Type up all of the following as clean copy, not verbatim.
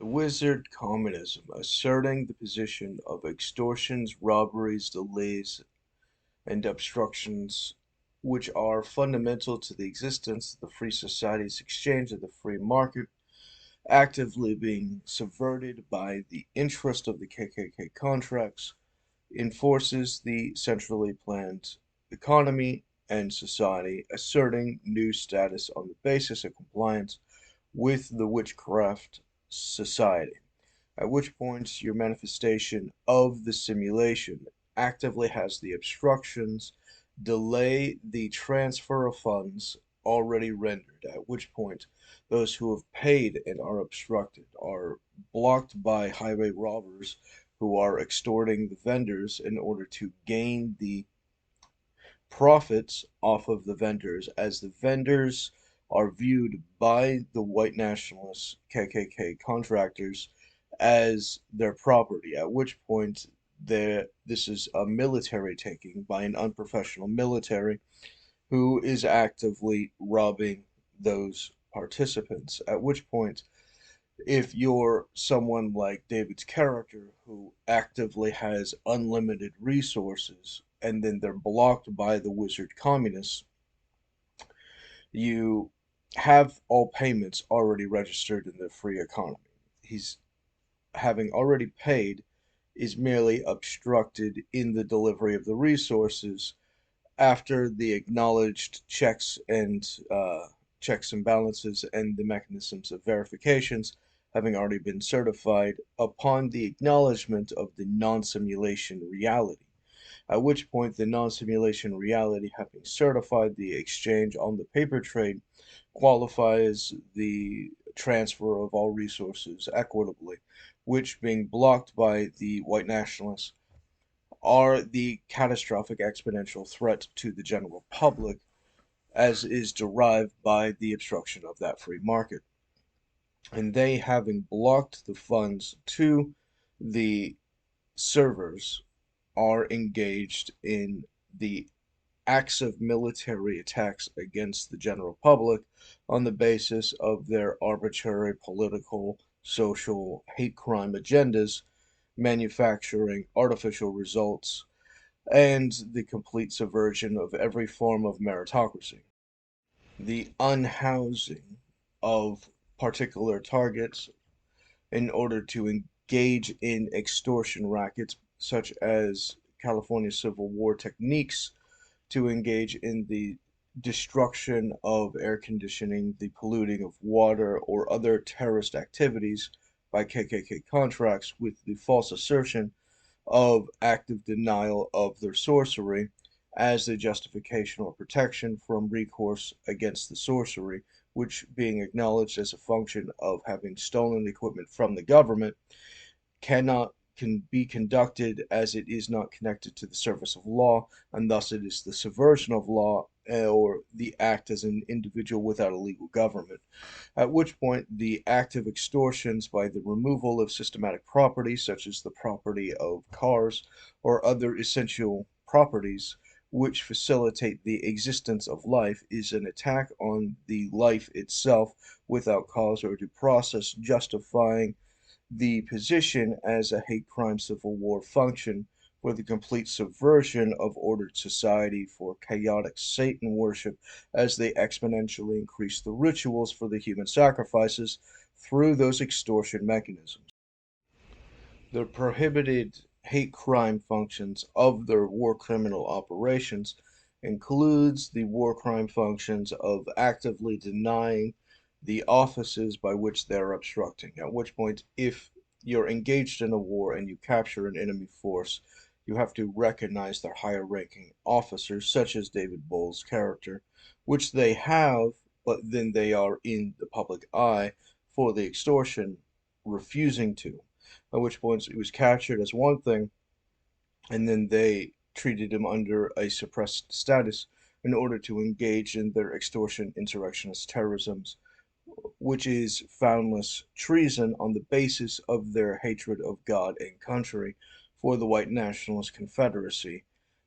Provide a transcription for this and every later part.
The wizard communism, asserting the position of extortions, robberies, delays, and obstructions which are fundamental to the existence of the free society's exchange of the free market, actively being subverted by the interest of the KKK contracts, enforces the centrally planned economy and society, asserting new status on the basis of compliance with the witchcraft society, at which point your manifestation of the simulation actively has the obstructions delay the transfer of funds already rendered, at which point those who have paid and are obstructed are blocked by highway robbers who are extorting the vendors in order to gain the profits off of the vendors, as the vendors are viewed by the white nationalist KKK contractors as their property, at which point this is a military taking by an unprofessional military who is actively robbing those participants, at which point if you're someone like David's character who actively has unlimited resources and then they're blocked by the wizard communists, you have all payments already registered in the free economy. He's having already paid is merely obstructed in the delivery of the resources after the acknowledged checks and balances and the mechanisms of verifications having already been certified upon the acknowledgement of the non-simulation reality, at which point the non-simulation reality having certified the exchange on the paper trade qualifies the transfer of all resources equitably, which being blocked by the white nationalists are the catastrophic exponential threat to the general public as is derived by the obstruction of that free market. And they having blocked the funds to the servers are engaged in the acts of military attacks against the general public on the basis of their arbitrary political, social, hate crime agendas, manufacturing artificial results, and the complete subversion of every form of meritocracy. The unhousing of particular targets in order to engage in extortion rackets, such as California Civil War techniques to engage in the destruction of air conditioning, the polluting of water, or other terrorist activities by KKK contracts with the false assertion of active denial of their sorcery as the justification or protection from recourse against the sorcery, which being acknowledged as a function of having stolen equipment from the government cannot can be conducted as it is not connected to the service of law, and thus it is the subversion of law or the act as an individual without a legal government. At which point, the active extortions by the removal of systematic property, such as the property of cars or other essential properties, which facilitate the existence of life, is an attack on the life itself without cause or due process, justifying the position as a hate crime civil war function for the complete subversion of ordered society for chaotic Satan worship as they exponentially increase the rituals for the human sacrifices through those extortion mechanisms. The prohibited hate crime functions of their war criminal operations includes the war crime functions of actively denying the offices by which they're obstructing, at which point if you're engaged in a war and you capture an enemy force, you have to recognize their higher ranking officers, such as David Bull's character, which they have, but then they are in the public eye for the extortion refusing to, at which point he was captured as one thing, and then they treated him under a suppressed status in order to engage in their extortion, insurrectionist terrorisms, which is foundless treason on the basis of their hatred of God and country for the white nationalist Confederacy,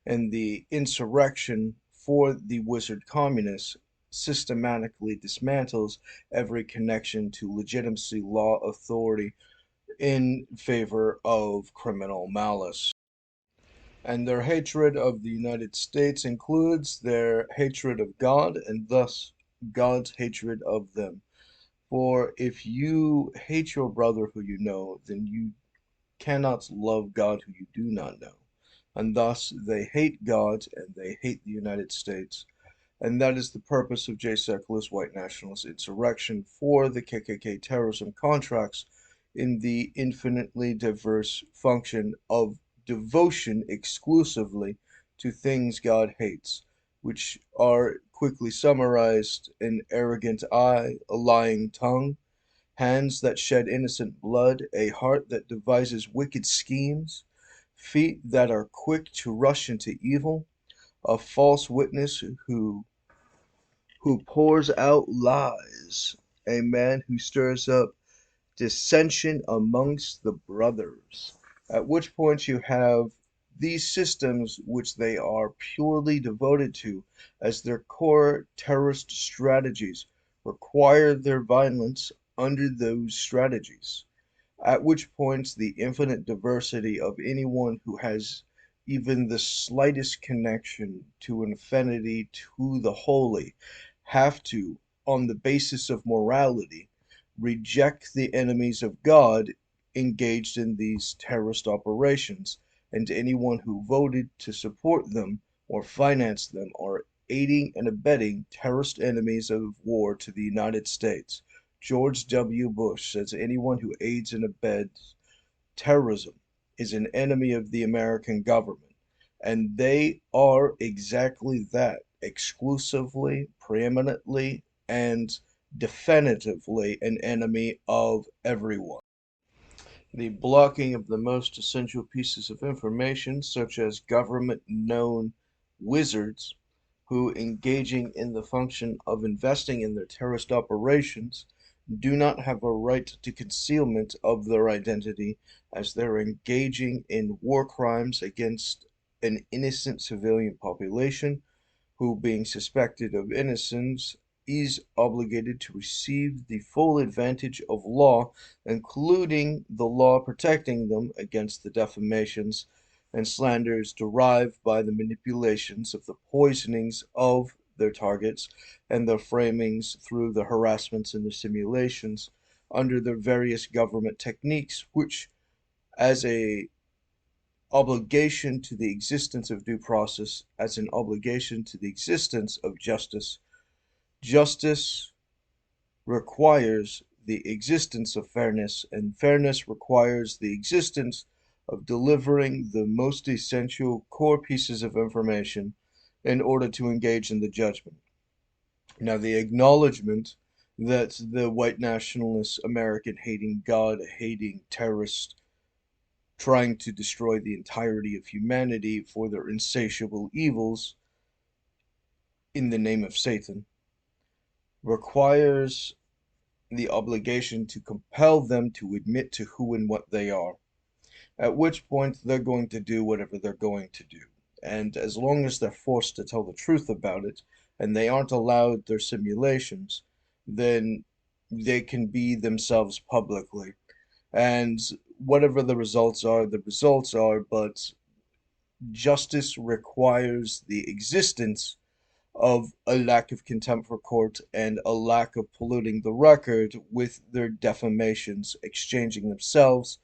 and the insurrection for the wizard communists systematically dismantles every connection to legitimacy, law, authority in favor of criminal malice. And their hatred of the United States includes their hatred of God and thus God's hatred of them. For if you hate your brother who you know, then you cannot love God who you do not know. And thus they hate God and they hate the United States. And that is the purpose of J-secularist white nationalist insurrection for the KKK terrorism contracts in the infinitely diverse function of devotion exclusively to things God hates, which are quickly summarized: an arrogant eye, a lying tongue, hands that shed innocent blood, a heart that devises wicked schemes, feet that are quick to rush into evil, a false witness who pours out lies, a man who stirs up dissension amongst the brothers. At which point you have these systems which they are purely devoted to as their core terrorist strategies require their violence under those strategies. At which point the infinite diversity of anyone who has even the slightest connection to infinity, to the holy, have to, on the basis of morality, reject the enemies of God engaged in these terrorist operations, and anyone who voted to support them or finance them are aiding and abetting terrorist enemies of war to the United States. George W. Bush says anyone who aids and abets terrorism is an enemy of the American government. And they are exactly that, exclusively, preeminently, and definitively an enemy of everyone. The blocking of the most essential pieces of information, such as government-known wizards who, engaging in the function of investing in their terrorist operations, do not have a right to concealment of their identity, as they're engaging in war crimes against an innocent civilian population who, being suspected of innocence, is obligated to receive the full advantage of law, including the law protecting them against the defamations and slanders derived by the manipulations of the poisonings of their targets and their framings through the harassments and the simulations under their various government techniques, which, as a obligation to the existence of due process, as an obligation to the existence of justice. Justice requires the existence of fairness, and fairness requires the existence of delivering the most essential core pieces of information in order to engage in the judgment. Now, the acknowledgement that the white nationalist, American hating, God hating terrorist trying to destroy the entirety of humanity for their insatiable evils in the name of Satan requires the obligation to compel them to admit to who and what they are, at which point they're going to do whatever they're going to do. And as long as they're forced to tell the truth about it, and they aren't allowed their simulations, then they can be themselves publicly. And whatever the results are, but justice requires the existence of a lack of contempt for court and a lack of polluting the record with their defamations, exchanging themselves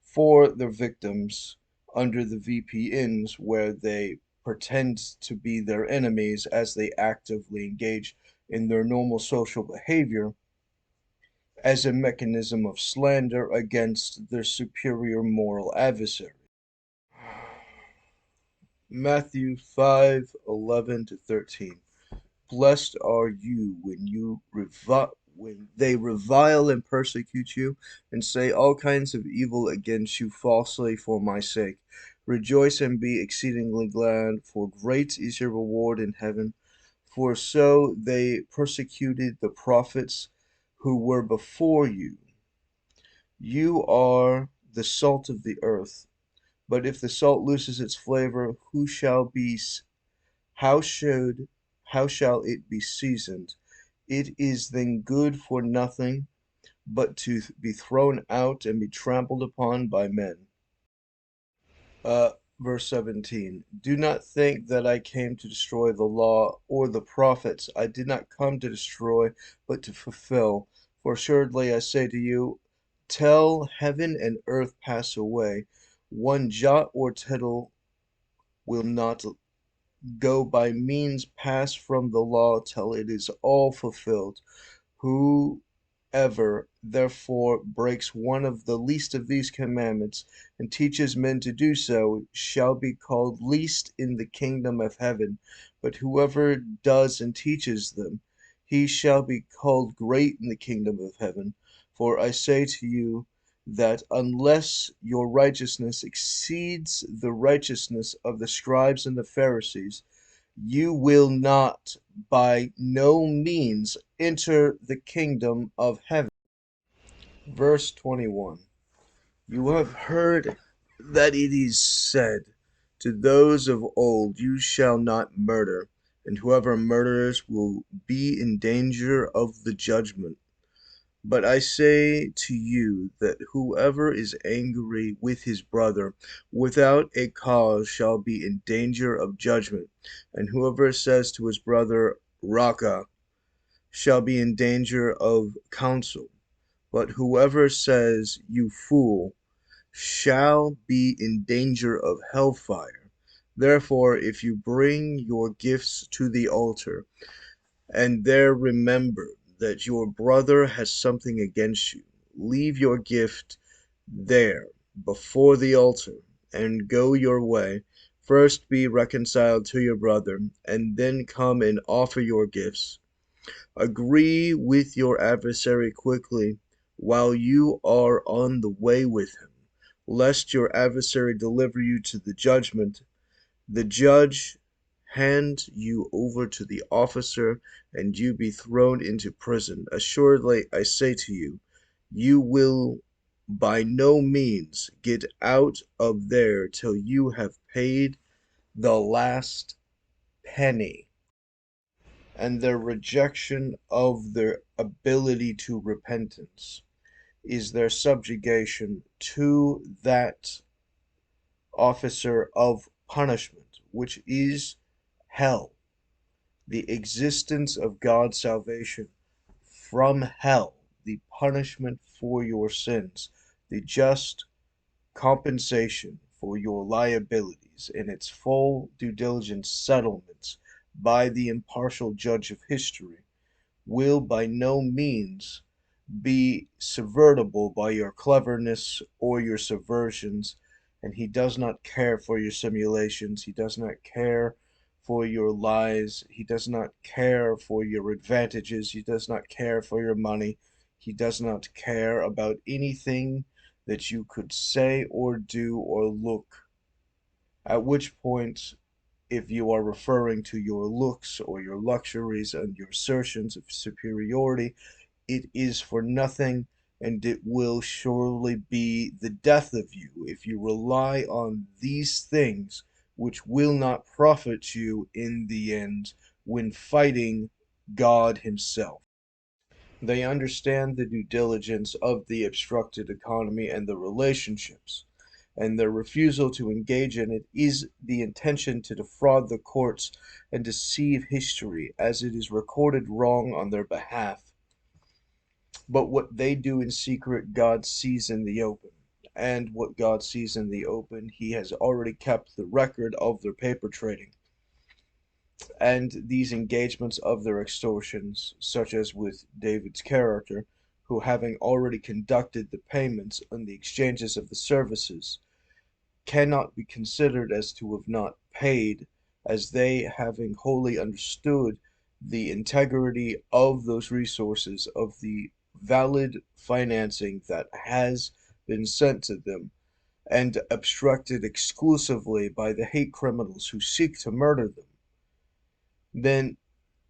for their victims under the VPNs where they pretend to be their enemies as they actively engage in their normal social behavior as a mechanism of slander against their superior moral adversary. Matthew 5:11 to 13. Blessed are you when they revile and persecute you, and say all kinds of evil against you falsely for my sake. Rejoice and be exceedingly glad, for great is your reward in heaven. For so they persecuted the prophets who were before you. You are the salt of the earth. But if the salt loses its flavor, how shall it be seasoned? It is then good for nothing but to be thrown out and be trampled upon by men. Uh, Verse 17. Do not think that I came to destroy the law or the prophets. I did not come to destroy, but to fulfill. For assuredly I say to you, till heaven and earth pass away, one jot or tittle will not go by means pass from the law till it is all fulfilled. Whoever therefore breaks one of the least of these commandments and teaches men to do so shall be called least in the kingdom of heaven. But whoever does and teaches them, he shall be called great in the kingdom of heaven. For I say to you that unless your righteousness exceeds the righteousness of the scribes and the Pharisees, you will not by no means enter the kingdom of heaven. Verse 21. You have heard that it is said to those of old, you shall not murder, and whoever murders will be in danger of the judgment. But I say to you that whoever is angry with his brother without a cause shall be in danger of judgment, and whoever says to his brother, Raka, shall be in danger of counsel. But whoever says, You fool, shall be in danger of hellfire. Therefore, if you bring your gifts to the altar, and there remember that your brother has something against you, leave your gift there before the altar, and go your way. First be reconciled to your brother, and then come and offer your gifts. Agree with your adversary quickly while you are on the way with him, lest your adversary deliver you to the judgment, the judge hand you over to the officer, and you be thrown into prison. Assuredly, I say to you, you will by no means get out of there till you have paid the last penny. And their rejection of their ability to repentance is their subjugation to that officer of punishment, which is hell. The existence of God's salvation from hell, the punishment for your sins, the just compensation for your liabilities, and its full due diligence settlements by the impartial judge of history, will by no means be subvertible by your cleverness or your subversions, and he does not care for your simulations. He does not care for your lies. He does not care for your advantages. He does not care for your money. He does not care about anything that you could say or do or look. At which point, if you are referring to your looks or your luxuries and your assertions of superiority, it is for nothing, and it will surely be the death of you if you rely on these things, which will not profit you in the end when fighting God Himself. They understand the due diligence of the obstructed economy and the relationships, and their refusal to engage in it is the intention to defraud the courts and deceive history, as it is recorded wrong on their behalf. But what they do in secret, God sees in the open. And what God sees in the open, He has already kept the record of their paper trading. And these engagements of their extortions, such as with David's character, who having already conducted the payments on the exchanges of the services, cannot be considered as to have not paid, as they having wholly understood the integrity of those resources, of the valid financing that has been sent to them, and obstructed exclusively by the hate criminals who seek to murder them, then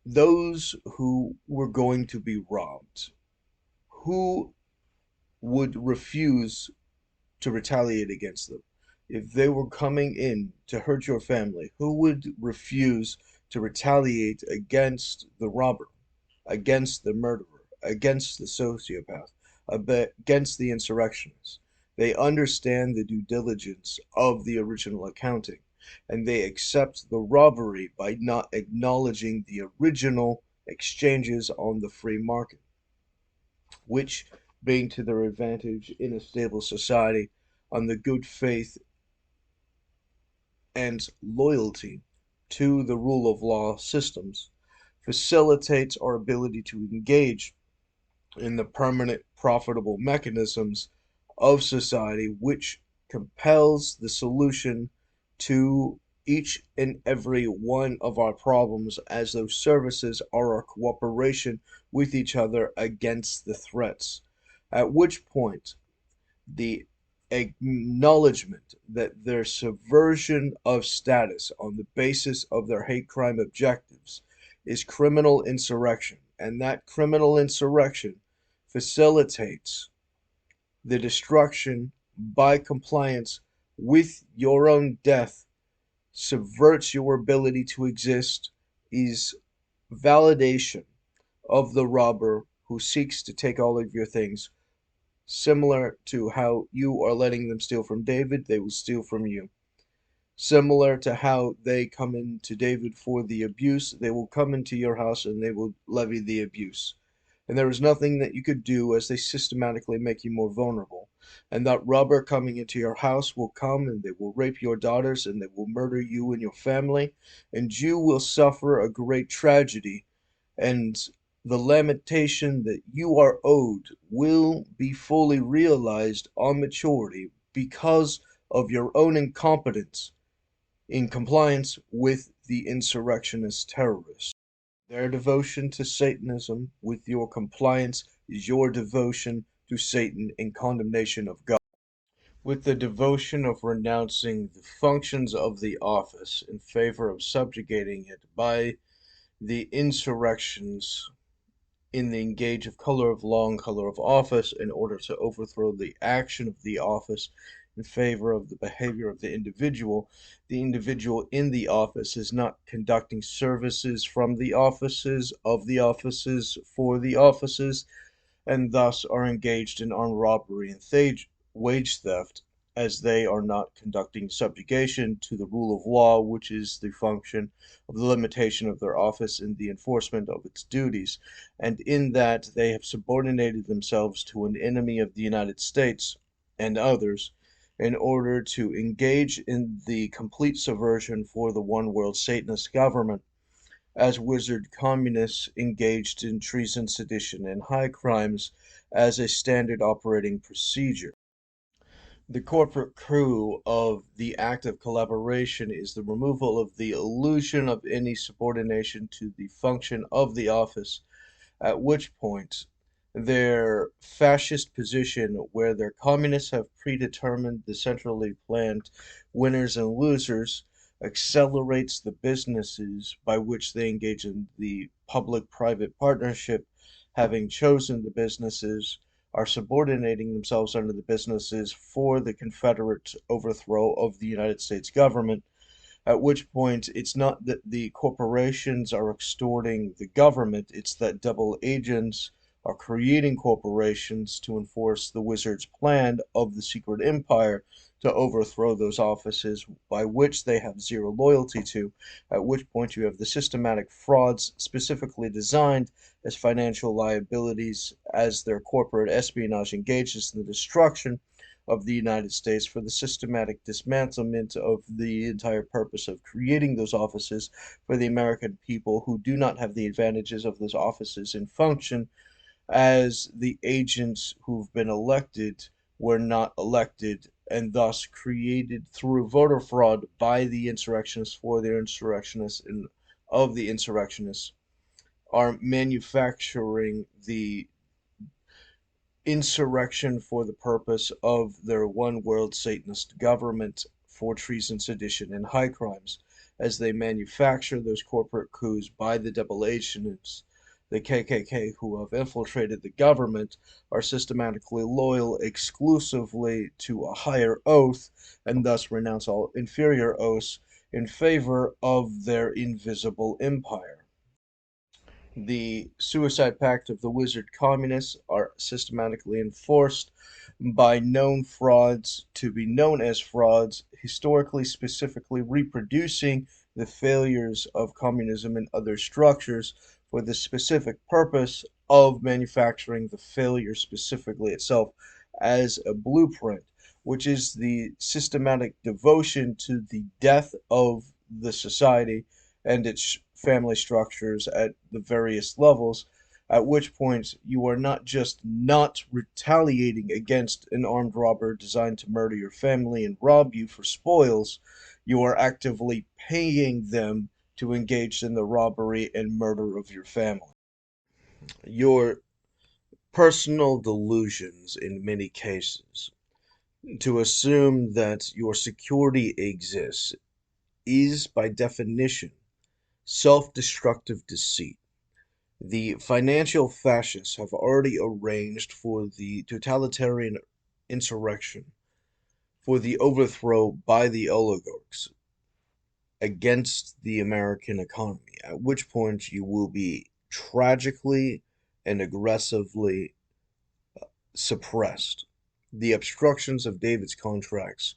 those who were going to be robbed, who would refuse to retaliate against them? If they were coming in to hurt your family, who would refuse to retaliate against the robber? against the murderer, against the sociopath, against the insurrectionist. They understand the due diligence of the original accounting, and they accept the robbery by not acknowledging the original exchanges on the free market, which being to their advantage in a stable society on the good faith and loyalty to the rule of law systems, facilitates our ability to engage in the permanent profitable mechanisms of society, which compels the solution to each and every one of our problems, as those services are our cooperation with each other against the threats. At which point, the acknowledgement that their subversion of status on the basis of their hate crime objectives is criminal insurrection, and that criminal insurrection facilitates the destruction by compliance with your own death, subverts your ability to exist, is validation of the robber who seeks to take all of your things. Similar to how you are letting them steal from David, they will steal from you. Similar to how they come into David for the abuse, they will come into your house and they will levy the abuse. And there is nothing that you could do, as they systematically make you more vulnerable. And that robber coming into your house will come and they will rape your daughters and they will murder you and your family, and you will suffer a great tragedy, and the lamentation that you are owed will be fully realized on maturity because of your own incompetence in compliance with the insurrectionist terrorists. Their devotion to Satanism with your compliance is your devotion to Satan in condemnation of God. With the devotion of renouncing the functions of the office in favor of subjugating it by the insurrections in the engage of color of law and color of office in order to overthrow the action of the office in favor of the behavior of the individual in the office is not conducting services from the offices, of the offices, for the offices, and thus are engaged in armed robbery and wage theft, as they are not conducting subjugation to the rule of law, which is the function of the limitation of their office in the enforcement of its duties, and in that they have subordinated themselves to an enemy of the United States and others in order to engage in the complete subversion for the one world Satanist government, as wizard communists engaged in treason, sedition, and high crimes as a standard operating procedure. The corporate crew of the act of collaboration is the removal of the illusion of any subordination to the function of the office, at which point their fascist position, where their communists have predetermined the centrally planned winners and losers, accelerates the businesses by which they engage in the public-private partnership, having chosen the businesses, are subordinating themselves under the businesses for the Confederate overthrow of the United States government, at which point it's not that the corporations are extorting the government, it's that double agents are creating corporations to enforce the wizard's plan of the secret empire to overthrow those offices by which they have zero loyalty to, at which point you have the systematic frauds specifically designed as financial liabilities, as their corporate espionage engages in the destruction of the United States for the systematic dismantlement of the entire purpose of creating those offices for the American people who do not have the advantages of those offices in function, as the agents who've been elected were not elected and thus created through voter fraud by the insurrectionists for the insurrectionists and of the insurrectionists are manufacturing the insurrection for the purpose of their one world Satanist government for treason, sedition, and high crimes, as they manufacture those corporate coups by the double agents. The KKK, who have infiltrated the government, are systematically loyal exclusively to a higher oath and thus renounce all inferior oaths in favor of their invisible empire. The suicide pact of the wizard communists are systematically enforced by known frauds to be known as frauds, historically specifically reproducing the failures of communism and other structures for the specific purpose of manufacturing the failure specifically itself as a blueprint, which is the systematic devotion to the death of the society and its family structures at the various levels, at which point you are not just not retaliating against an armed robber designed to murder your family and rob you for spoils, you are actively paying them to engage in the robbery and murder of your family. Your personal delusions in many cases to assume that your security exists is by definition self-destructive deceit. The financial fascists have already arranged for the totalitarian insurrection, for the overthrow by the oligarchs against the American economy, at which point you will be tragically and aggressively suppressed. The obstructions of David's contracts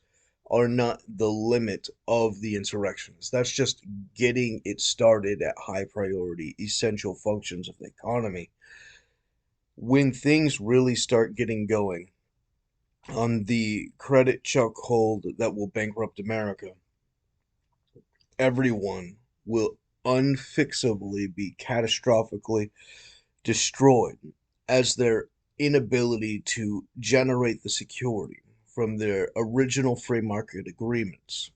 are not the limit of the insurrections. That's just getting it started at high priority, essential functions of the economy. When things really start getting going on the credit chokehold that will bankrupt America, everyone will unfixably be catastrophically destroyed as their inability to generate the security from their original free market agreements,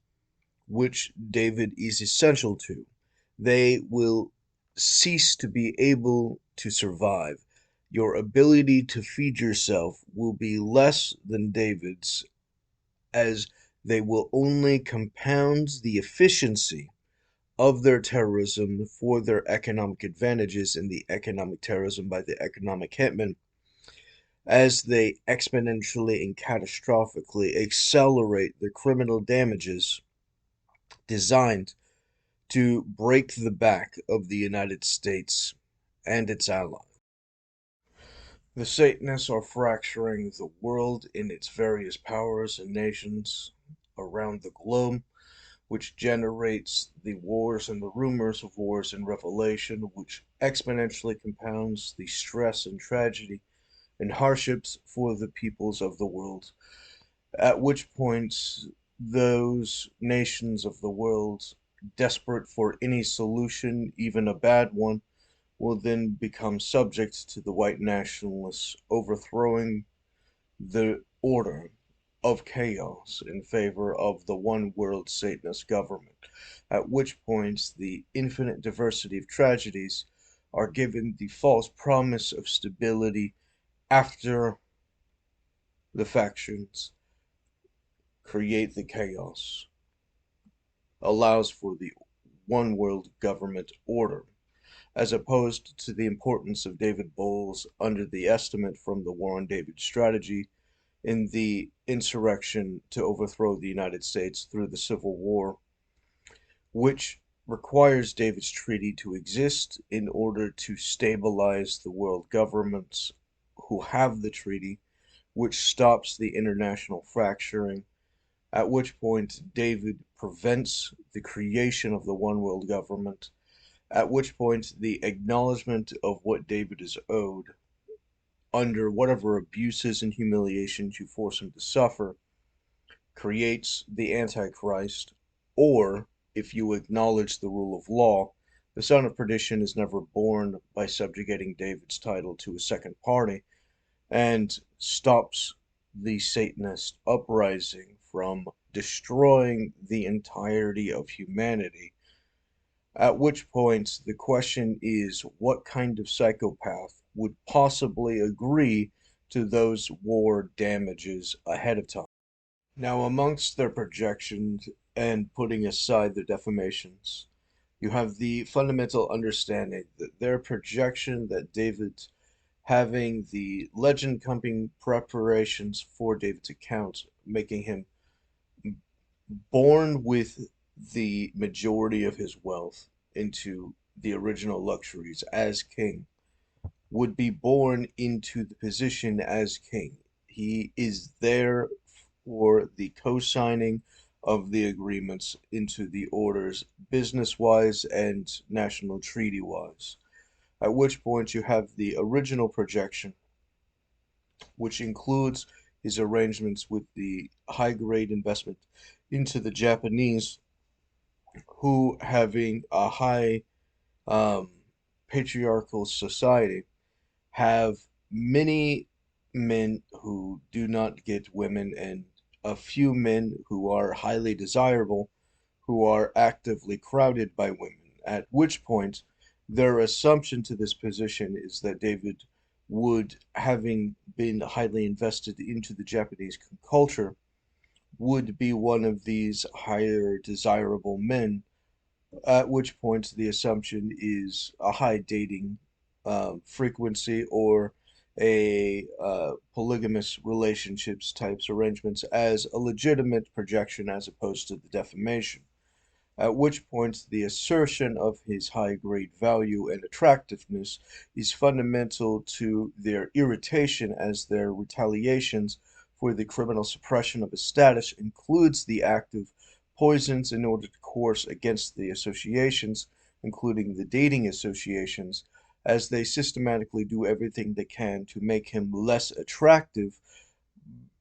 which David is essential to. They will cease to be able to survive. Your ability to feed yourself will be less than David's, as they will only compound the efficiency of their terrorism for their economic advantages and the economic terrorism by the economic hitmen as they exponentially and catastrophically accelerate the criminal damages designed to break the back of the United States and its allies. The Satanists are fracturing the world in its various powers and nations around the globe, which generates the wars and the rumors of wars and revelation, which exponentially compounds the stress and tragedy and hardships for the peoples of the world. At which point, those nations of the world, desperate for any solution, even a bad one, will then become subject to the white nationalists overthrowing the order of chaos in favor of the one world Satanist government, at which point the infinite diversity of tragedies are given the false promise of stability after the factions create the chaos, allows for the one world government order, as opposed to the importance of David Bowles under the estimate from the War on David strategy in the insurrection to overthrow the United States through the Civil War, which requires David's treaty to exist in order to stabilize the world governments who have the treaty, which stops the international fracturing, at which point David prevents the creation of the one world government, at which point the acknowledgement of what David is owed under whatever abuses and humiliations you force him to suffer creates the Antichrist, or if you acknowledge the rule of law, the son of perdition is never born by subjugating David's title to a second party and stops the Satanist uprising from destroying the entirety of humanity. At which point, the question is what kind of psychopath would possibly agree to those war damages ahead of time? Now, amongst their projections and putting aside their defamations, you have the fundamental understanding that their projection that David having the legend company preparations for David's account, making him born with the majority of his wealth into the original luxuries as king, would be born into the position as king. He is there for the co-signing of the agreements into the orders, business-wise and national treaty-wise. At which point you have the original projection, which includes his arrangements with the high-grade investment into the Japanese, who, having a high um, patriarchal society, have many men who do not get women and a few men who are highly desirable who are actively crowded by women, at which point their assumption to this position is that David would, having been highly invested into the Japanese culture, would be one of these higher desirable men, at which point the assumption is a high dating frequency or a polygamous relationships types arrangements as a legitimate projection as opposed to the defamation, at which point the assertion of his high grade value and attractiveness is fundamental to their irritation, as their retaliations for the criminal suppression of his status includes the act of poisons in order to coerce against the associations, including the dating associations, as they systematically do everything they can to make him less attractive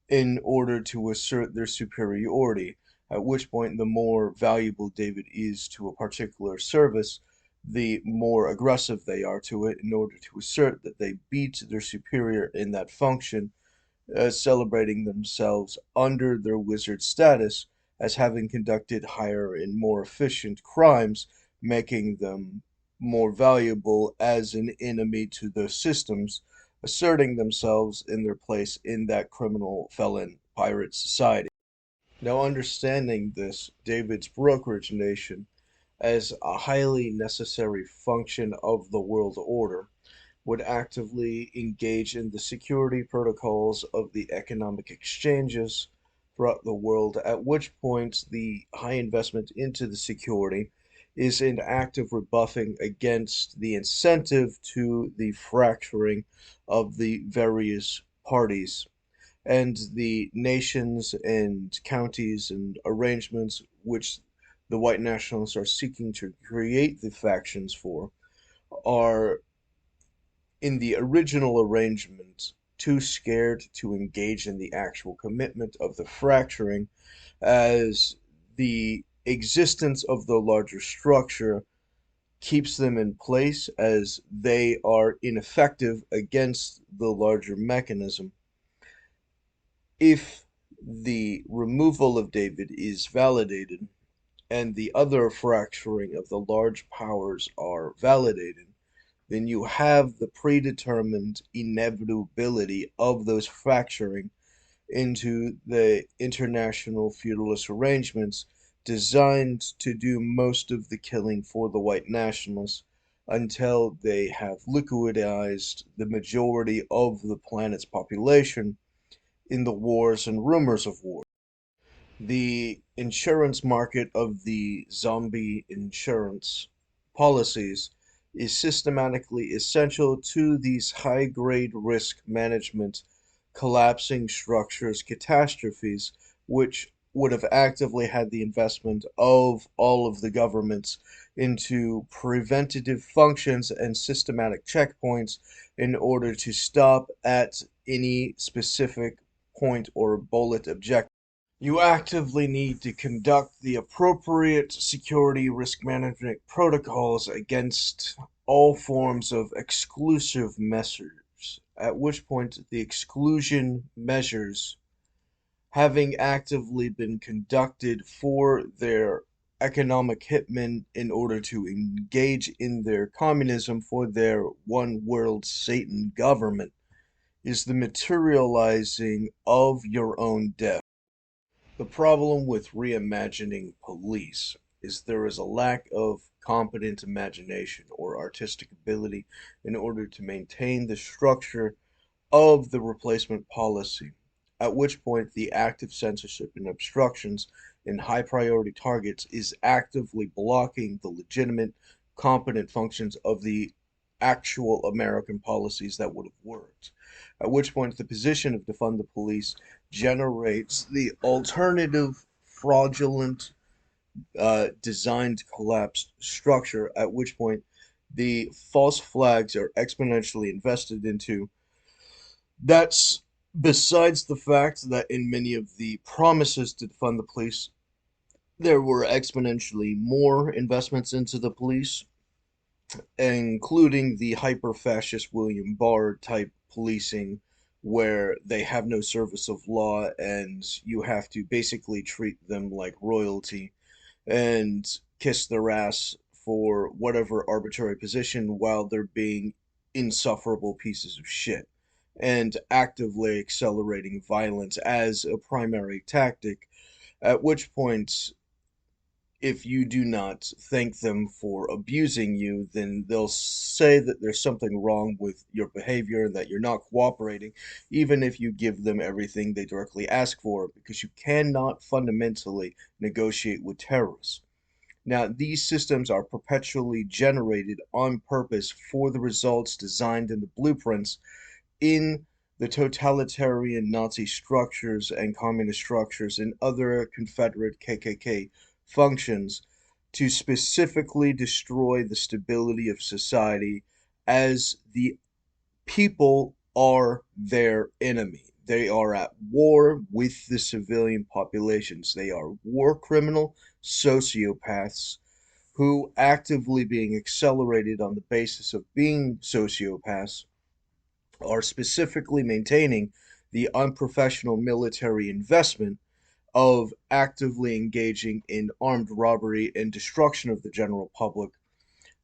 in order to assert their superiority, at which point the more valuable David is to a particular service, the more aggressive they are to it in order to assert that they beat their superior in that function, celebrating themselves under their wizard status as having conducted higher and more efficient crimes, making them more valuable as an enemy to those systems, asserting themselves in their place in that criminal felon pirate society. Now, understanding this, David's brokerage nation, as a highly necessary function of the world order, would actively engage in the security protocols of the economic exchanges throughout the world, at which point the high investment into the security is an act of rebuffing against the incentive to the fracturing of the various parties and the nations and counties and arrangements which the white nationalists are seeking to create the factions for are, in the original arrangement, too scared to engage in the actual commitment of the fracturing, as the existence of the larger structure keeps them in place, as they are ineffective against the larger mechanism. If the removal of David is validated and the other fracturing of the large powers are validated, then you have the predetermined inevitability of those fracturing into the international feudalist arrangements designed to do most of the killing for the white nationalists until they have liquidized the majority of the planet's population in the wars and rumors of war. The insurance market of the zombie insurance policies is systematically essential to these high grade risk management, collapsing structures, catastrophes, which would have actively had the investment of all of the governments into preventative functions and systematic checkpoints in order to stop at any specific point or bullet objective. You actively need to conduct the appropriate security risk management protocols against all forms of exclusive measures, at which point the exclusion measures, having actively been conducted for their economic hitmen in order to engage in their communism for their one world Satan government, is the materializing of your own death. The problem with reimagining police is there is a lack of competent imagination or artistic ability in order to maintain the structure of the replacement policy, at which point the active censorship and obstructions in high priority targets is actively blocking the legitimate competent functions of the actual American policies that would have worked. At which point, the position of defund the police generates the alternative fraudulent designed collapsed structure, at which point the false flags are exponentially invested into. That's besides the fact that in many of the promises to defund the police, there were exponentially more investments into the police, including the hyper fascist William Barr type policing, where they have no service of law and you have to basically treat them like royalty and kiss their ass for whatever arbitrary position while they're being insufferable pieces of shit and actively accelerating violence as a primary tactic. At which point, if you do not thank them for abusing you, then they'll say that there's something wrong with your behavior and that you're not cooperating, even if you give them everything they directly ask for, because you cannot fundamentally negotiate with terrorists. Now, these systems are perpetually generated on purpose for the results designed in the blueprints in the totalitarian Nazi structures and communist structures and other Confederate KKK functions to specifically destroy the stability of society as the people are their enemy. They are at war with the civilian populations. They are war criminal sociopaths who actively being accelerated on the basis of being sociopaths are specifically maintaining the unprofessional military investment of actively engaging in armed robbery and destruction of the general public.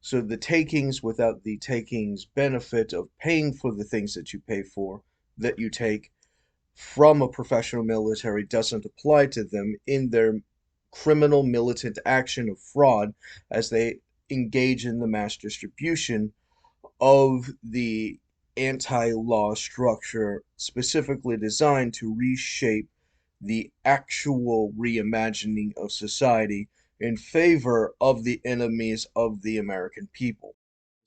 So the takings without the takings benefit of paying for the things that you pay for, that you take from a professional military, doesn't apply to them in their criminal militant action of fraud as they engage in the mass distribution of the anti-law structure specifically designed to reshape the actual reimagining of society in favor of the enemies of the American people.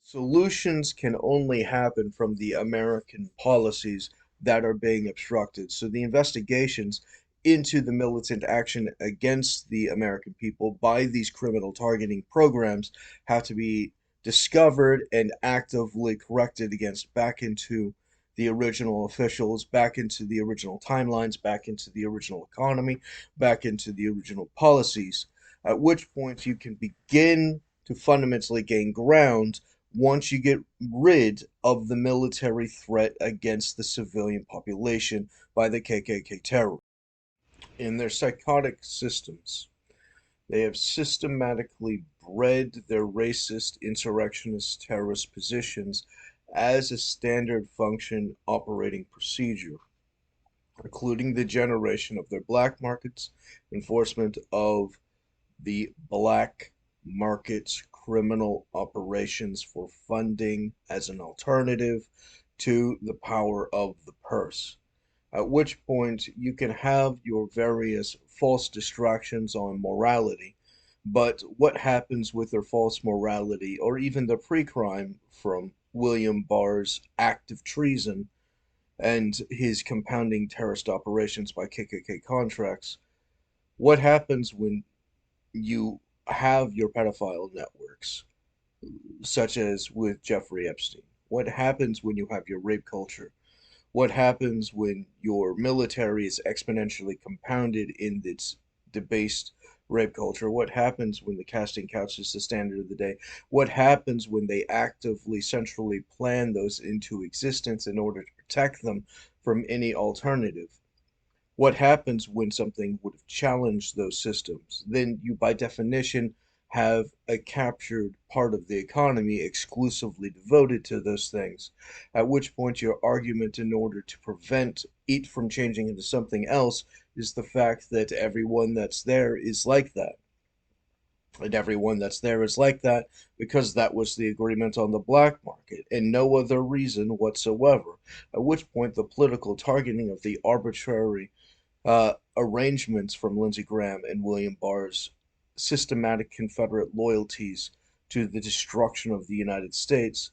Solutions can only happen from the American policies that are being obstructed. So the investigations into the militant action against the American people by these criminal targeting programs have to be discovered and actively corrected against back into the original officials, back into the original timelines, back into the original economy, back into the original policies, at which point you can begin to fundamentally gain ground once you get rid of the military threat against the civilian population by the KKK terror. In their psychotic systems, they have systematically bred their racist, insurrectionist, terrorist positions as a standard function operating procedure, including the generation of their black markets, enforcement of the black markets criminal operations for funding as an alternative to the power of the purse. At which point you can have your various false distractions on morality, but what happens with their false morality or even the pre-crime from William Barr's act of treason and his compounding terrorist operations by KKK contracts? What happens when you have your pedophile networks, such as with Jeffrey Epstein? What happens when you have your rape culture? What happens when your military is exponentially compounded in its debased rape culture? What happens when the casting couch is the standard of the day? What happens when they actively centrally plan those into existence in order to protect them from any alternative? What happens when something would have challenged those systems? Then you, by definition, have a captured part of the economy exclusively devoted to those things. At which point, your argument in order to prevent it from changing into something else is the fact that everyone that's there is like that. And everyone that's there is like that because that was the agreement on the black market and no other reason whatsoever. At which point, the political targeting of the arbitrary arrangements from Lindsey Graham and William Barr's systematic Confederate loyalties to the destruction of the United States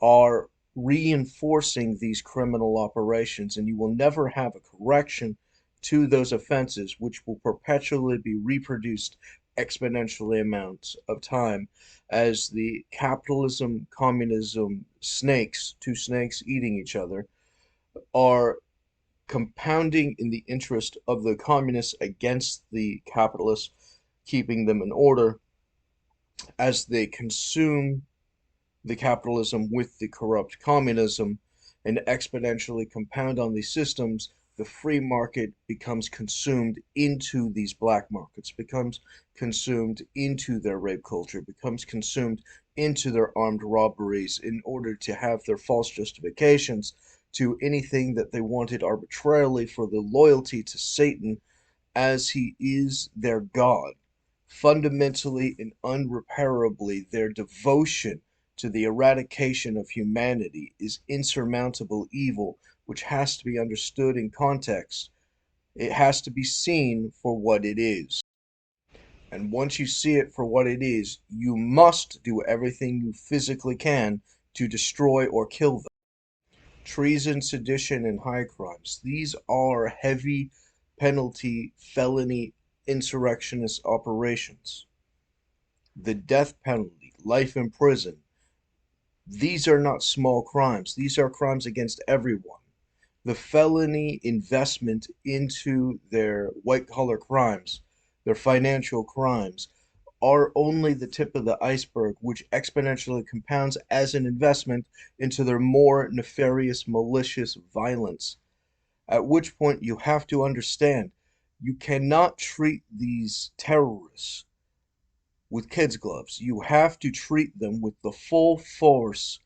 are reinforcing these criminal operations, and you will never have a correction to those offenses, which will perpetually be reproduced exponentially amounts of time as the capitalism communism snakes, two snakes eating each other, are compounding in the interest of the communists against the capitalists, keeping them in order as they consume the capitalism with the corrupt communism and exponentially compound on these systems. The free market becomes consumed into these black markets, becomes consumed into their rape culture, becomes consumed into their armed robberies in order to have their false justifications to anything that they wanted arbitrarily for the loyalty to Satan as he is their God. Fundamentally and unrepairably, their devotion to the eradication of humanity is insurmountable evil, which has to be understood in context. It has to be seen for what it is. And once you see it for what it is, you must do everything you physically can to destroy or kill them. Treason, sedition, and high crimes. These are heavy penalty felony insurrectionist operations. The death penalty, life in prison, these are not small crimes. These are crimes against everyone. The felony investment into their white collar crimes, their financial crimes, are only the tip of the iceberg, which exponentially compounds as an investment into their more nefarious, malicious violence. At which point you have to understand you cannot treat these terrorists with kids' gloves. You have to treat them with the full force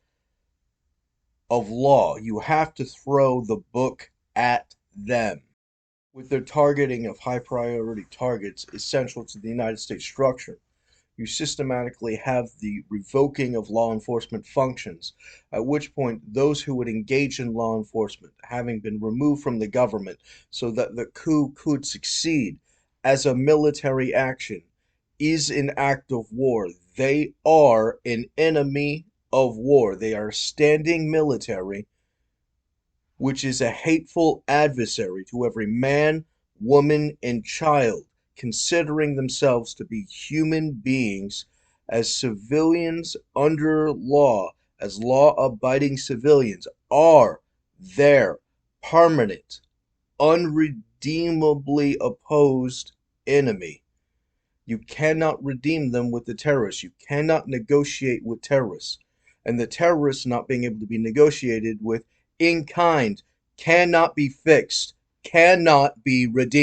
of law. You have to throw the book at them. With their targeting of high priority targets essential to the United States structure, you systematically have the revoking of law enforcement functions, at which point those who would engage in law enforcement, having been removed from the government so that the coup could succeed as a military action, is an act of war. They are an enemy of war. They are standing military, which is a hateful adversary to every man, woman, and child, considering themselves to be human beings as civilians under law, as law abiding civilians, are their permanent, unredeemably opposed enemy. You cannot redeem them with the terrorists. You cannot negotiate with terrorists. And the terrorists not being able to be negotiated with in kind cannot be fixed, cannot be redeemed.